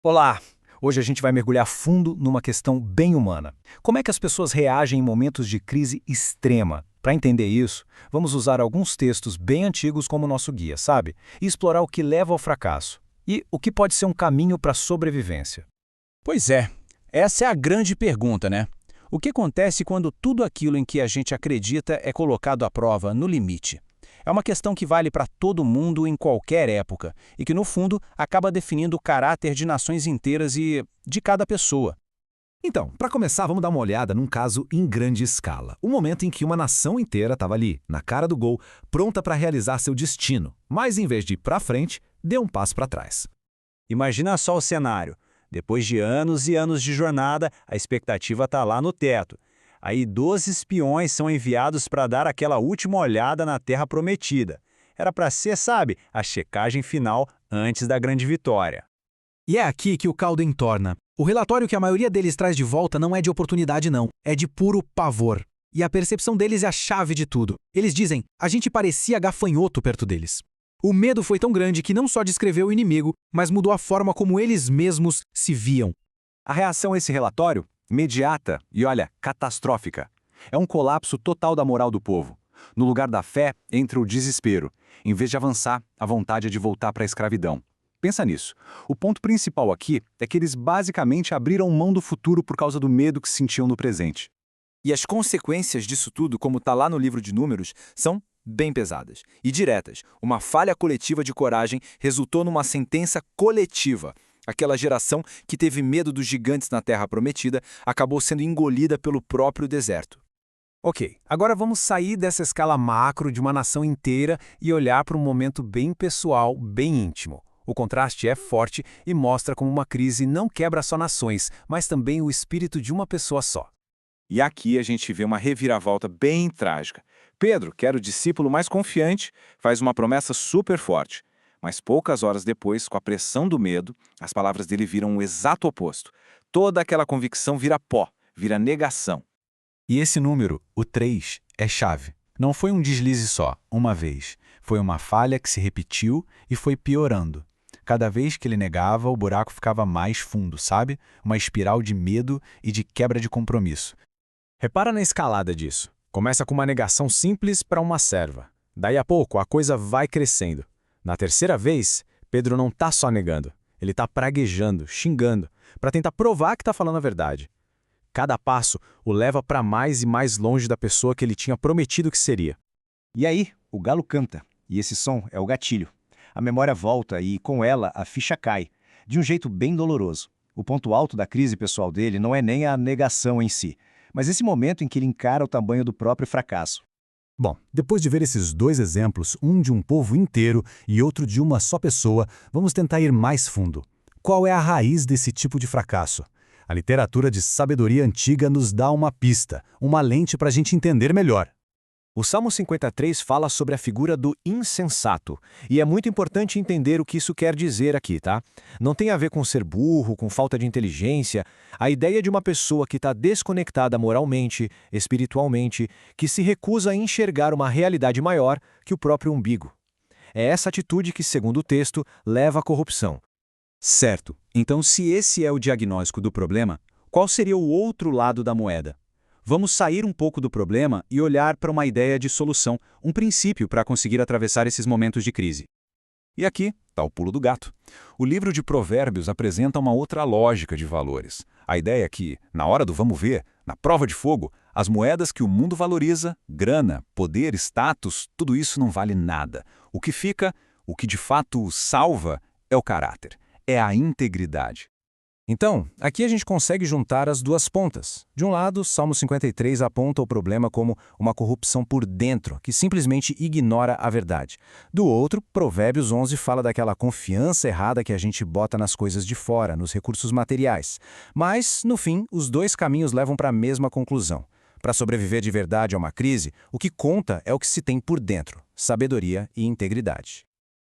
Olá! Hoje a gente vai mergulhar fundo numa questão bem humana. Como é que as pessoas reagem em momentos de crise extrema? Para entender isso, vamos usar alguns textos bem antigos como nosso guia, sabe? E explorar o que leva ao fracasso e o que pode ser um caminho para a sobrevivência. Pois é, essa é a grande pergunta, né? O que acontece quando tudo aquilo em que a gente acredita é colocado à prova no limite? É uma questão que vale para todo mundo em qualquer época e que, no fundo, acaba definindo o caráter de nações inteiras e de cada pessoa. Então, para começar, vamos dar uma olhada num caso em grande escala. O momento em que uma nação inteira estava ali, na cara do gol, pronta para realizar seu destino, mas em vez de ir para frente, deu um passo para trás. Imagina só o cenário. Depois de anos e anos de jornada, a expectativa está lá no teto. Aí 12 espiões são enviados para dar aquela última olhada na Terra Prometida. Era para ser, sabe, a checagem final antes da grande vitória. E é aqui que o caldo entorna. O relatório que a maioria deles traz de volta não é de oportunidade não, é de puro pavor. E a percepção deles é a chave de tudo. Eles dizem, a gente parecia gafanhoto perto deles. O medo foi tão grande que não só descreveu o inimigo, mas mudou a forma como eles mesmos se viam. A reação a esse relatório? Imediata e, olha, catastrófica. É um colapso total da moral do povo. No lugar da fé, entra o desespero. Em vez de avançar, a vontade é de voltar para a escravidão. Pensa nisso. O ponto principal aqui é que eles basicamente abriram mão do futuro por causa do medo que sentiam no presente. E as consequências disso tudo, como está lá no livro de Números, são bem pesadas e diretas. Uma falha coletiva de coragem resultou numa sentença coletiva. Aquela geração que teve medo dos gigantes na Terra Prometida acabou sendo engolida pelo próprio deserto. Ok, agora vamos sair dessa escala macro de uma nação inteira e olhar para um momento bem pessoal, bem íntimo. O contraste é forte e mostra como uma crise não quebra só nações, mas também o espírito de uma pessoa só. E aqui a gente vê uma reviravolta bem trágica. Pedro, que era o discípulo mais confiante, faz uma promessa super forte. Mas poucas horas depois, com a pressão do medo, as palavras dele viram o exato oposto. Toda aquela convicção vira pó, vira negação. E esse número, o 3, é chave. Não foi um deslize só, uma vez. Foi uma falha que se repetiu e foi piorando. Cada vez que ele negava, o buraco ficava mais fundo, sabe? Uma espiral de medo e de quebra de compromisso. Repara na escalada disso. Começa com uma negação simples para uma serva. Daí a pouco, a coisa vai crescendo. Na terceira vez, Pedro não está só negando. Ele está praguejando, xingando, para tentar provar que está falando a verdade. Cada passo o leva para mais e mais longe da pessoa que ele tinha prometido que seria. E aí, o galo canta, e esse som é o gatilho. A memória volta e, com ela, a ficha cai, de um jeito bem doloroso. O ponto alto da crise pessoal dele não é nem a negação em si, mas esse momento em que ele encara o tamanho do próprio fracasso. Bom, depois de ver esses dois exemplos, um de um povo inteiro e outro de uma só pessoa, vamos tentar ir mais fundo. Qual é a raiz desse tipo de fracasso? A literatura de sabedoria antiga nos dá uma pista, uma lente para a gente entender melhor. O Salmo 53 fala sobre a figura do insensato, e é muito importante entender o que isso quer dizer aqui, tá? Não tem a ver com ser burro, com falta de inteligência. A ideia de uma pessoa que está desconectada moralmente, espiritualmente, que se recusa a enxergar uma realidade maior que o próprio umbigo. É essa atitude que, segundo o texto, leva à corrupção. Certo. Então, se esse é o diagnóstico do problema, qual seria o outro lado da moeda? Vamos sair um pouco do problema e olhar para uma ideia de solução, um princípio para conseguir atravessar esses momentos de crise. E aqui está o pulo do gato. O livro de Provérbios apresenta uma outra lógica de valores. A ideia é que, na hora do vamos ver, na prova de fogo, as moedas que o mundo valoriza, grana, poder, status, tudo isso não vale nada. O que fica, o que de fato salva, é o caráter, é a integridade. Então, aqui a gente consegue juntar as duas pontas. De um lado, Salmo 53 aponta o problema como uma corrupção por dentro, que simplesmente ignora a verdade. Do outro, Provérbios 11 fala daquela confiança errada que a gente bota nas coisas de fora, nos recursos materiais. Mas, no fim, os dois caminhos levam para a mesma conclusão. Para sobreviver de verdade a uma crise, o que conta é o que se tem por dentro, sabedoria e integridade.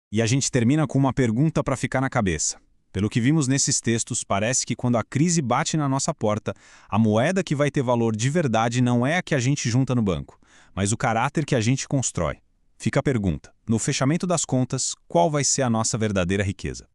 E a gente termina com uma pergunta para ficar na cabeça. Pelo que vimos nesses textos, parece que quando a crise bate na nossa porta, a moeda que vai ter valor de verdade não é a que a gente junta no banco, mas o caráter que a gente constrói. Fica a pergunta, no fechamento das contas, qual vai ser a nossa verdadeira riqueza?